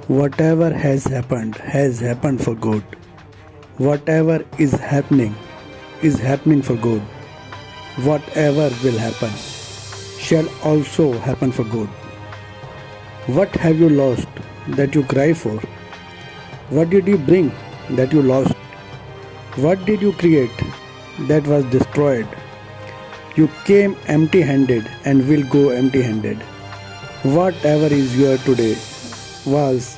Whatever has happened for good. Whatever is happening for good. Whatever will happen shall also happen for good. What have you lost that you cry for? What did you bring that you lost? What did you create that was destroyed? You came empty handed and will go empty handed. Whatever is your today was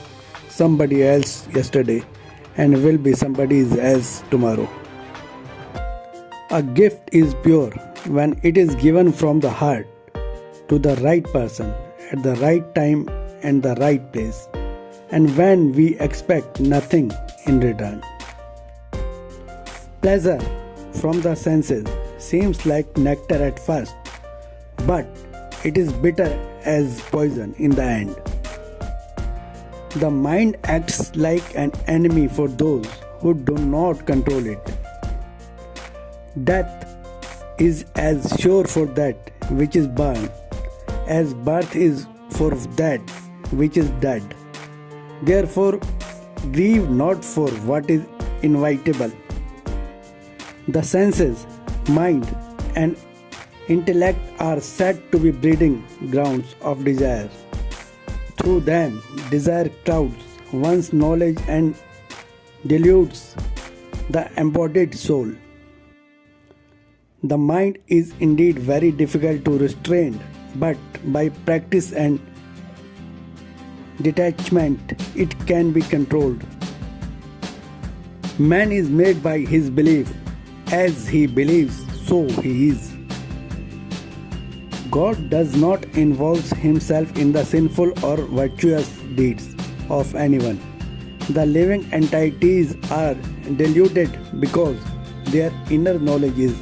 somebody else yesterday and will be somebody else tomorrow. A gift is pure when it is given from the heart to the right person at the right time and the right place, and when we expect nothing in return. Pleasure from the senses seems like nectar at first, but it is bitter as poison in the end. The mind acts like an enemy for those who do not control it. Death is as sure for that which is born as birth is for that which is dead. Therefore, grieve not for what is inevitable. The senses, mind, and intellect are said to be breeding grounds of desire. Through them, desire crowds one's knowledge and dilutes the embodied soul. The mind is indeed very difficult to restrain, but by practice and detachment, it can be controlled. Man is made by his belief. As he believes, so he is. God does not involve himself in the sinful or virtuous deeds of anyone. The living entities are deluded because their inner knowledge is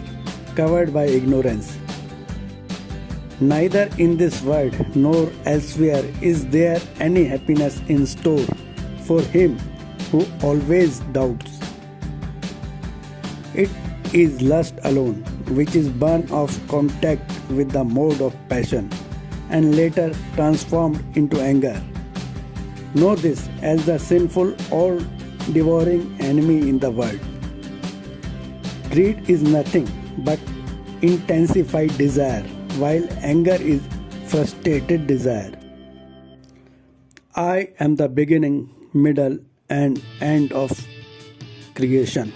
covered by ignorance. Neither in this world nor elsewhere is there any happiness in store for him who always doubts. It is lust alone which is born of contact with the mode of passion and later transformed into anger. Know this as the sinful, all-devouring enemy in the world. Greed is nothing but intensified desire, while anger is frustrated desire. I am the beginning, middle, and end of creation.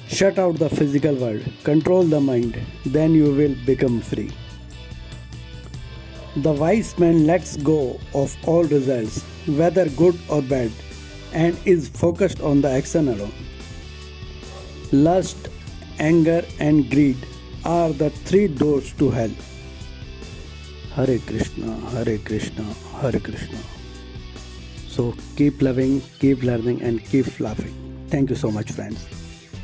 Shut out the physical world, control the mind, then you will become free. The wise man lets go of all results, whether good or bad, and is focused on the action alone. Lust, anger, and greed are the three doors to hell. Hare Krishna, Hare Krishna, Hare Krishna. So keep loving, keep learning, and keep laughing. Thank you so much, friends.